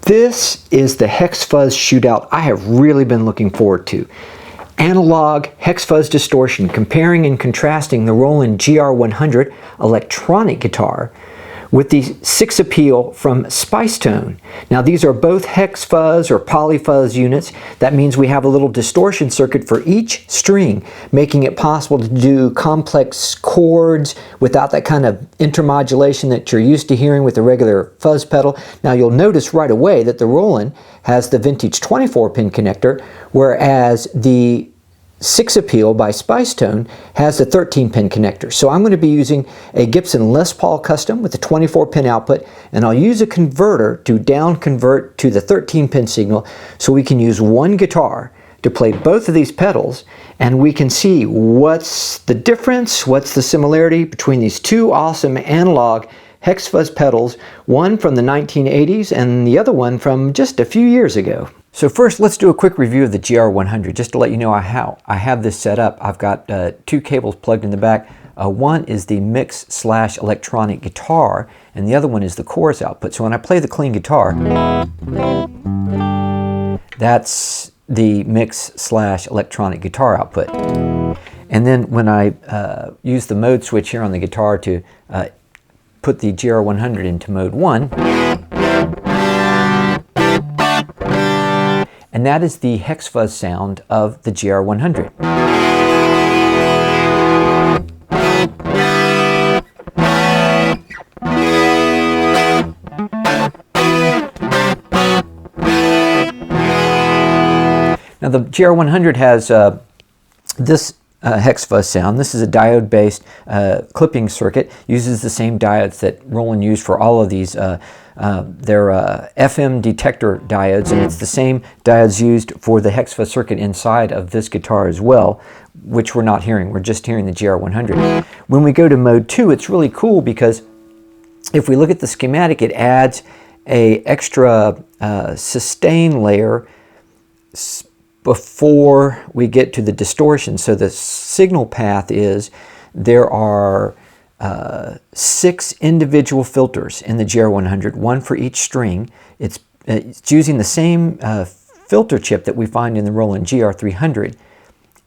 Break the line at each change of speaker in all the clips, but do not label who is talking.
This is the Hex Fuzz Shootout I have really been looking forward to. Analog Hex Fuzz distortion, comparing and contrasting the Roland GR-100 electronic guitar with the 6Appeal from Spicetone. Now these are both Hex Fuzz or polyfuzz units. That means we have a little distortion circuit for each string, making it possible to do complex chords without that kind of intermodulation that you're used to hearing with the regular fuzz pedal. Now you'll notice right away that the Roland has the vintage 24-pin connector, whereas the 6Appeal by Spicetone has the 13-pin connector. So I'm going to be using a Gibson Les Paul Custom with a 24-pin output, and I'll use a converter to down convert to the 13-pin signal so we can use one guitar to play both of these pedals, and we can see what's the difference, what's the similarity between these two awesome analog Hex Fuzz pedals, one from the 1980s and the other one from just a few years ago. So first, let's do a quick review of the GR-100, just to let you know how I have this set up. I've got two cables plugged in the back. One is the mix/electronic guitar, and the other one is the chorus output. So when I play the clean guitar, that's the mix/electronic guitar output. And then when I use the mode switch here on the guitar to put the GR-100 into mode 1, and that is the Hex Fuzz sound of the GR-100. Now the GR-100 has this Hex Fuzz sound. This is a diode-based clipping circuit. Uses the same diodes that Roland used for all of these. They're FM detector diodes, and it's the same diodes used for the Hex Fuzz circuit inside of this guitar as well, which we're not hearing. We're just hearing the GR-100. When we go to mode 2, it's really cool because if we look at the schematic, it adds a extra sustain layer before we get to the distortion. So the signal path is there are 6 individual filters in the GR-100, one for each string. It's using the same filter chip that we find in the Roland GR-300,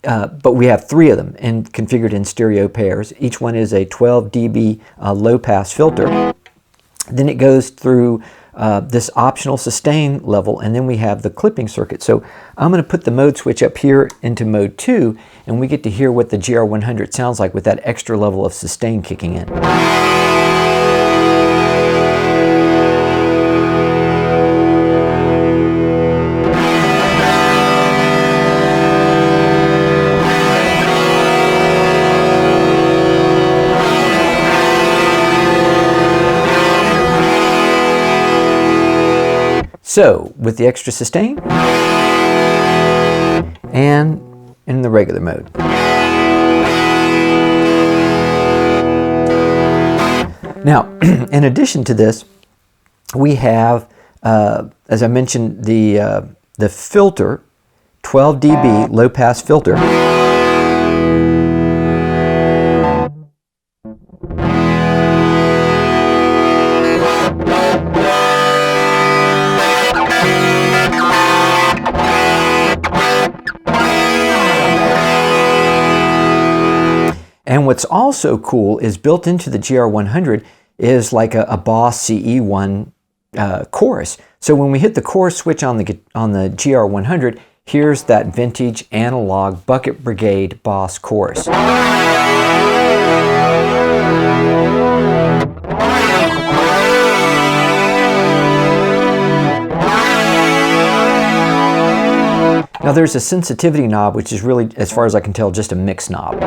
but we have 3 of them and configured in stereo pairs. Each one is a 12 dB low-pass filter. Then it goes through this optional sustain level, and then we have the clipping circuit. So I'm going to put the mode switch up here into mode 2, and we get to hear what the GR-100 sounds like with that extra level of sustain kicking in. So, with the extra sustain, and in the regular mode. Now, in addition to this, we have, as I mentioned, the filter, 12 dB low-pass filter. And what's also cool is built into the GR-100 is like a Boss CE1 chorus. So when we hit the chorus switch on the GR-100, here's that vintage analog Bucket Brigade Boss chorus. Now there's a sensitivity knob, which is really, as far as I can tell, just a mix knob.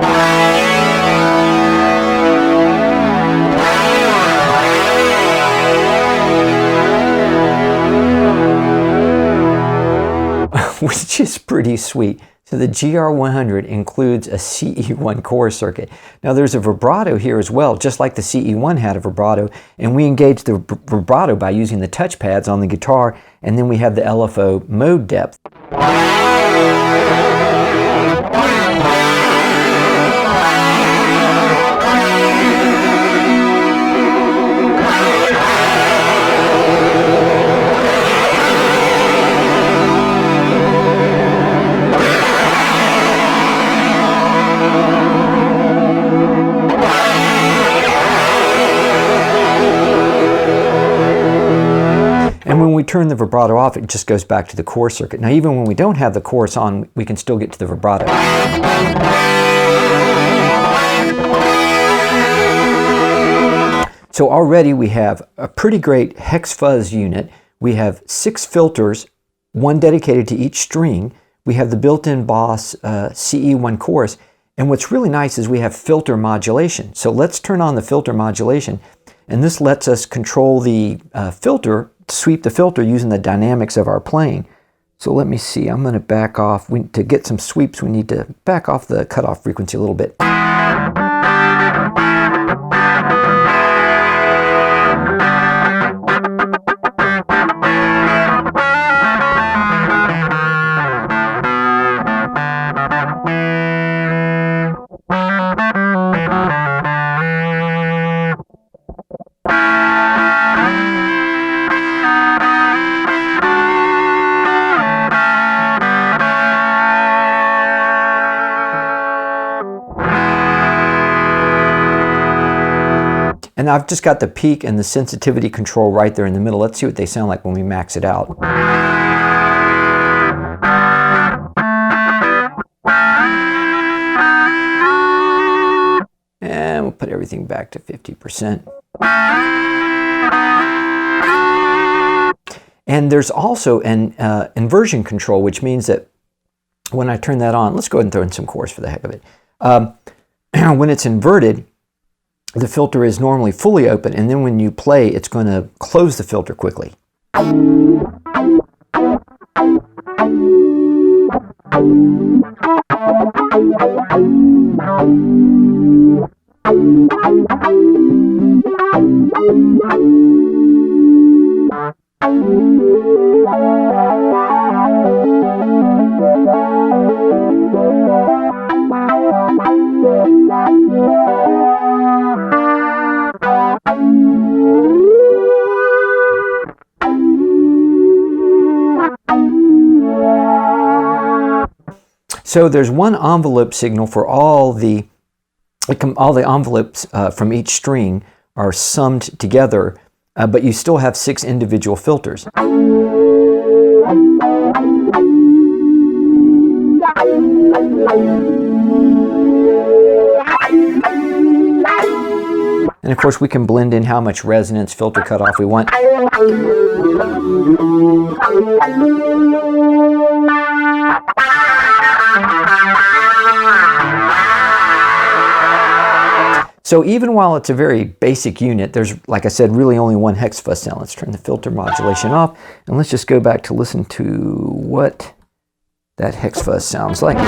Which is pretty sweet. So the GR-100 includes a CE1 chorus circuit. Now there's a vibrato here as well, just like the CE1 had a vibrato, and we engage the vibrato by using the touch pads on the guitar, and then we have the LFO mode depth. we turn the vibrato off, it just goes back to the chorus circuit. Now even when we don't have the chorus on, we can still get to the vibrato. So already we have a pretty great Hex Fuzz unit. We have 6 filters, 1 dedicated to each string. We have the built-in Boss CE1 chorus. And what's really nice is we have filter modulation. So let's turn on the filter modulation. And this lets us control the filter, sweep the filter using the dynamics of our playing. So let me see, I'm going to back off. To get some sweeps, we need to back off the cutoff frequency a little bit. And I've just got the peak and the sensitivity control right there in the middle. Let's see what they sound like when we max it out. And we'll put everything back to 50%. And there's also an inversion control, which means that when I turn that on, let's go ahead and throw in some chorus for the heck of it. When it's inverted, the filter is normally fully open, and then when you play, it's going to close the filter quickly. So there's one envelope signal for all the envelopes from each string are summed together, but you still have 6 individual filters. And of course we can blend in how much resonance filter cutoff we want. So even while it's a very basic unit, there's, like I said, really only one Hex Fuzz sound. Let's turn the filter modulation off, and let's just go back to listen to what that Hex Fuzz sounds like.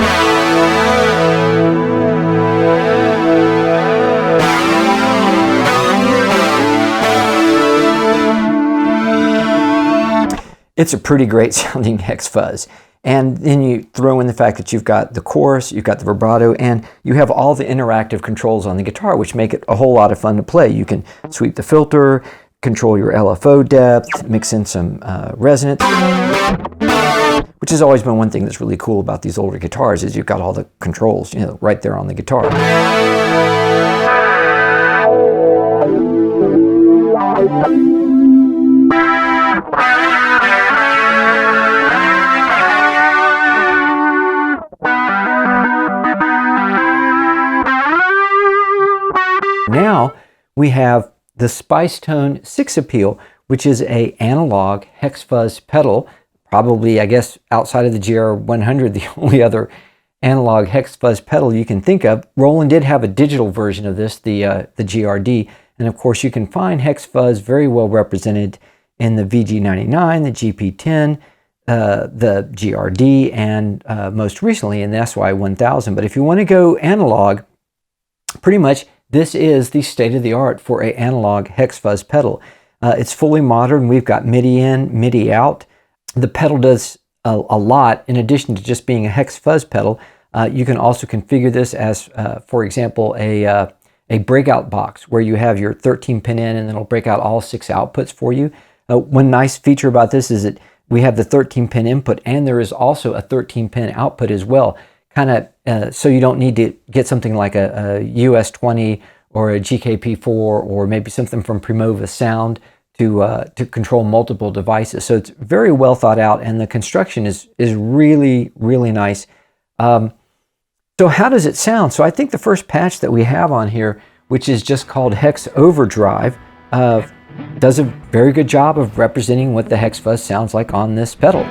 It's a pretty great sounding Hex Fuzz. And then you throw in the fact that you've got the chorus, you've got the vibrato, and you have all the interactive controls on the guitar, which make it a whole lot of fun to play. You can sweep the filter, control your LFO depth, mix in some resonance, which has always been one thing that's really cool about these older guitars, is you've got all the controls, you know, right there on the guitar. Now we have the Spicetone 6Appeal, which is an analog Hex Fuzz pedal. Probably, I guess, outside of the GR-100, the only other analog Hex Fuzz pedal you can think of. Roland did have a digital version of this, the GRD, and of course you can find Hex Fuzz very well represented in the VG99, the GP10, the GRD, and most recently in the SY1000. But if you want to go analog, pretty much this is the state-of-the-art for an analog Hex Fuzz pedal. It's fully modern. We've got MIDI in, MIDI out. The pedal does a lot. In addition to just being a Hex Fuzz pedal, you can also configure this as, for example, a breakout box where you have your 13-pin in and it'll break out all 6 outputs for you. One nice feature about this is that we have the 13-pin input, and there is also a 13-pin output as well. Kind of so you don't need to get something like a US-20 or a GKP4 or maybe something from Primova Sound to control multiple devices. So it's very well thought out, and the construction is really, really nice. So how does it sound? So I think the first patch that we have on here, which is just called Hex Overdrive, does a very good job of representing what the Hex Fuzz sounds like on this pedal.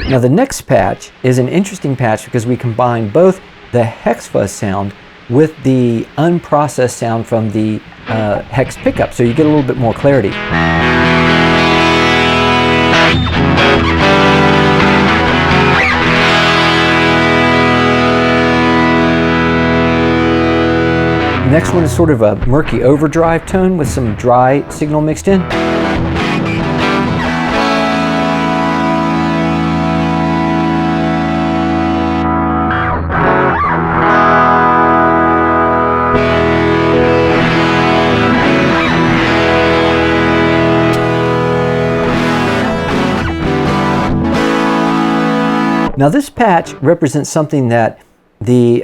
Now the next patch is an interesting patch because we combine both the Hex Fuzz sound with the unprocessed sound from the Hex pickup, so you get a little bit more clarity. The next one is sort of a murky overdrive tone with some dry signal mixed in. Now this patch represents something that the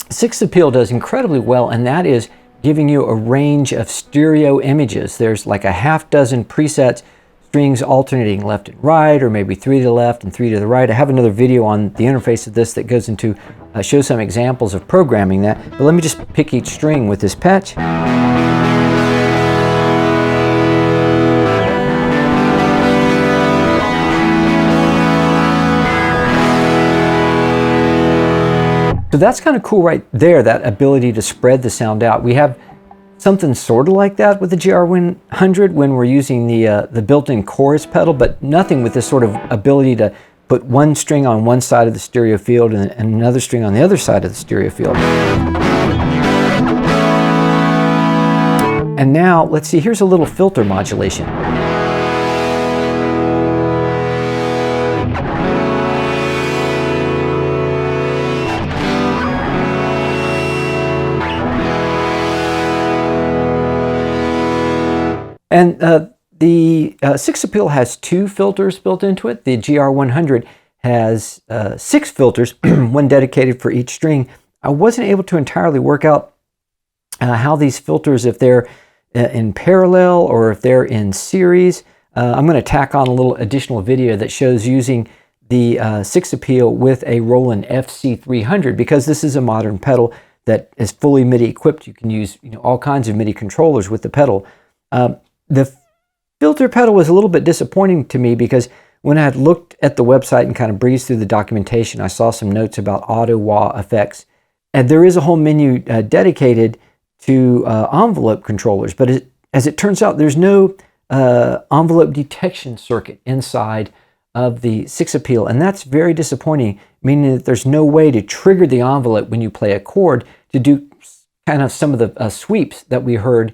6Appeal does incredibly well, and that is giving you a range of stereo images. There's like a half dozen presets, strings alternating left and right, or maybe 3 to the left and 3 to the right. I have another video on the interface of this that goes into show some examples of programming that, but let me just pick each string with this patch. So that's kind of cool right there, that ability to spread the sound out. We have something sort of like that with the GR-100 when we're using the built-in chorus pedal, but nothing with this sort of ability to put one string on one side of the stereo field and another string on the other side of the stereo field. And now, let's see, here's a little filter modulation. And the 6Appeal has 2 filters built into it. The GR-100 has 6 filters, one dedicated for each string. I wasn't able to entirely work out how these filters, if they're in parallel or if they're in series. I'm going to tack on a little additional video that shows using the 6Appeal with a Roland FC300, because this is a modern pedal that is fully MIDI equipped. You can use all kinds of MIDI controllers with the pedal. The filter pedal was a little bit disappointing to me because when I had looked at the website and kind of breezed through the documentation, I saw some notes about auto-wah effects. And there is a whole menu dedicated to envelope controllers, but as it turns out, there's no envelope detection circuit inside of the 6Appeal, and that's very disappointing, meaning that there's no way to trigger the envelope when you play a chord to do kind of some of the sweeps that we heard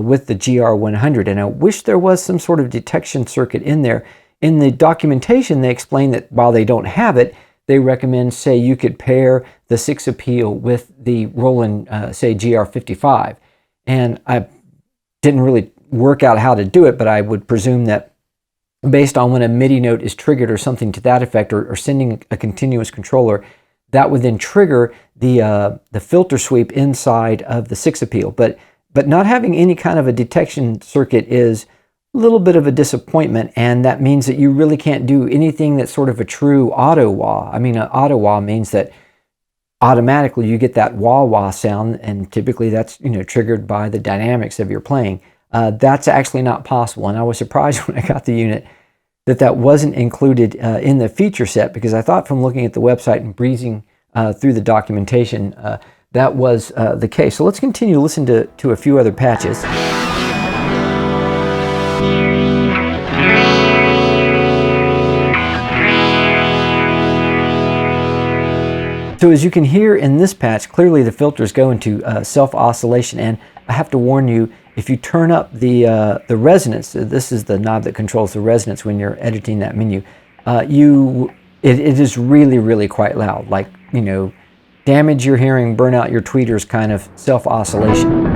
with the GR-100, and I wish there was some sort of detection circuit in there. In the documentation, they explain that while they don't have it, they recommend, say, you could pair the 6Appeal with the Roland, say, GR-55. And I didn't really work out how to do it, but I would presume that based on when a MIDI note is triggered or something to that effect, or sending a continuous controller, that would then trigger the filter sweep inside of the 6Appeal. But not having any kind of a detection circuit is a little bit of a disappointment, and that means that you really can't do anything that's sort of a true auto-wah. I mean, auto-wah means that automatically you get that wah-wah sound, and typically that's triggered by the dynamics of your playing. That's actually not possible, and I was surprised when I got the unit that wasn't included in the feature set, because I thought from looking at the website and breezing through the documentation that was the case. So let's continue to listen to a few other patches. So as you can hear in this patch, clearly the filters go into self-oscillation, and I have to warn you, if you turn up the resonance, this is the knob that controls the resonance when you're editing that menu, it is really, really quite loud, like, damage your hearing, burn out your tweeters kind of self-oscillation.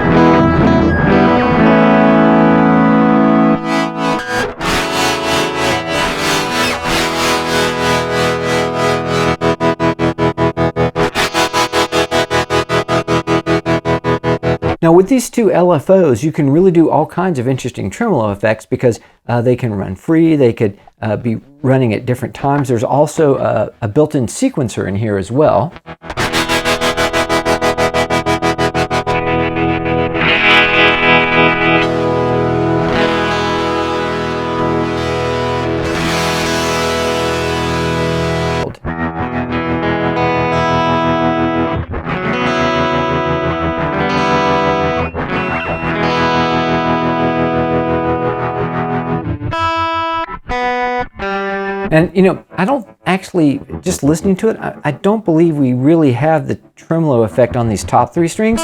Now with these two LFOs, you can really do all kinds of interesting tremolo effects because they can run free, they could be running at different times. There's also a built-in sequencer in here as well. And you know, I don't actually, just listening to it, I don't believe we really have the tremolo effect on these top three strings,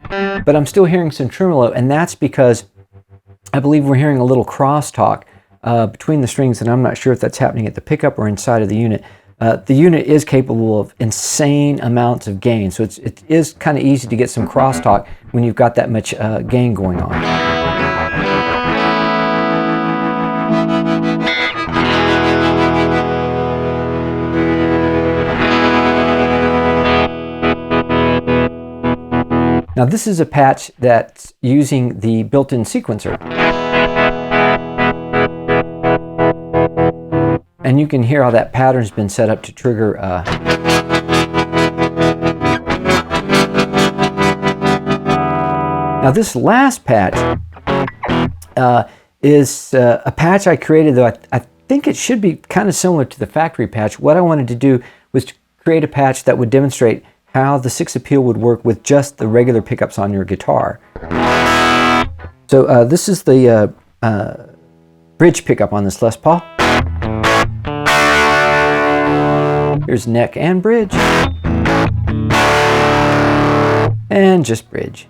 but I'm still hearing some tremolo, and that's because I believe we're hearing a little crosstalk between the strings, and I'm not sure if that's happening at the pickup or inside of the unit. The unit is capable of insane amounts of gain, so it is kind of easy to get some crosstalk when you've got that much gain going on. Now this is a patch that's using the built-in sequencer. And you can hear how that pattern's been set up to trigger Now this last patch is a patch I created, though I think it should be kind of similar to the factory patch. What I wanted to do was to create a patch that would demonstrate how the 6-Appeal would work with just the regular pickups on your guitar. So this is the bridge pickup on this Les Paul. Here's neck and bridge. And just bridge.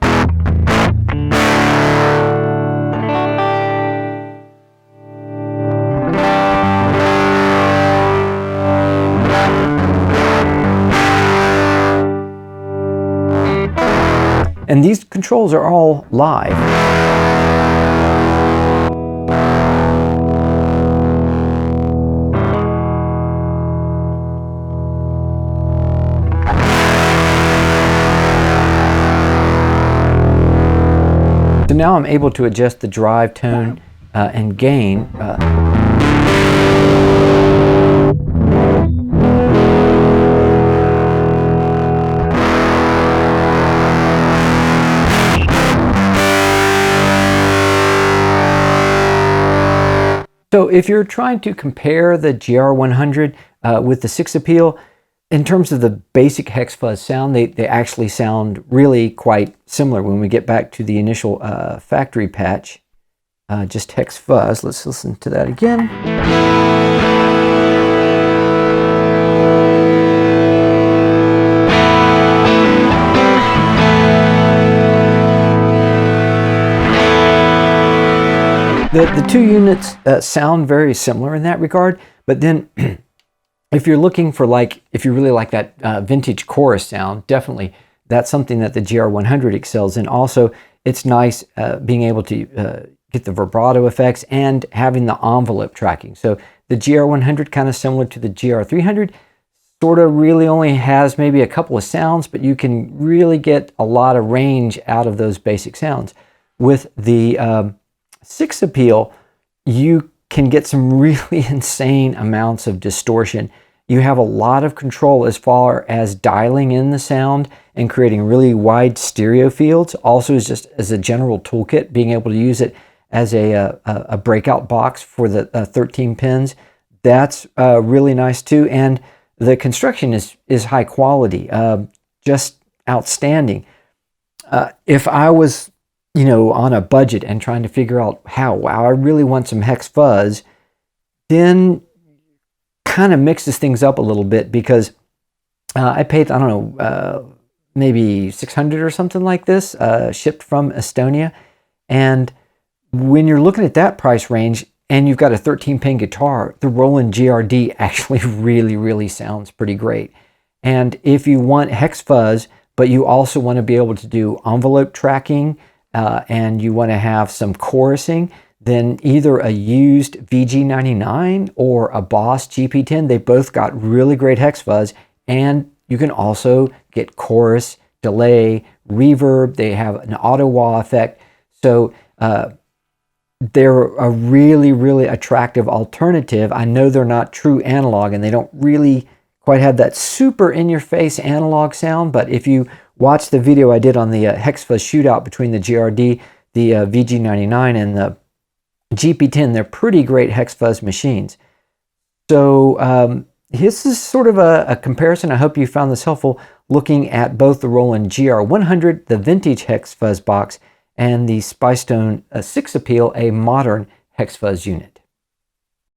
And these controls are all live. So now I'm able to adjust the drive, tone, and gain. So if you're trying to compare the GR-100 with the 6-Appeal, in terms of the basic Hex Fuzz sound, they actually sound really quite similar when we get back to the initial factory patch. Just Hex Fuzz. Let's listen to that again. The two units sound very similar in that regard, but then if you're looking for, if you really like that vintage chorus sound, definitely that's something that the GR-100 excels in. Also, it's nice being able to get the vibrato effects and having the envelope tracking. So the GR-100, kind of similar to the GR-300, sort of really only has maybe a couple of sounds, but you can really get a lot of range out of those basic sounds. With the 6-Appeal, you can get some really insane amounts of distortion. You have a lot of control as far as dialing in the sound and creating really wide stereo fields. Also, just as a general toolkit, being able to use it as a breakout box for the 13 pins. That's really nice too. And the construction is high quality, just outstanding. If I was on a budget and trying to figure out wow, I really want some Hex Fuzz, then kind of mixes things up a little bit, because I paid, I don't know, maybe 600 or something like this, shipped from Estonia. And when you're looking at that price range and you've got a 13-pin guitar, the Roland GR-D actually really sounds pretty great. And if you want Hex Fuzz, but you also want to be able to do envelope tracking, and you want to have some chorusing, then either a used VG99 or a Boss GP10, they both got really great Hex Fuzz, and you can also get chorus, delay, reverb, they have an auto wah effect. So they're a really, really attractive alternative. I know they're not true analog and they don't really quite have that super in-your-face analog sound, but if you watch the video I did on the Hex Fuzz shootout between the GRD, the VG99, and the GP10, they're pretty great Hex Fuzz machines. So this is sort of a comparison. I hope you found this helpful, looking at both the Roland GR-100, the vintage Hex Fuzz box, and the Spicetone 6Appeal, a modern Hex Fuzz unit.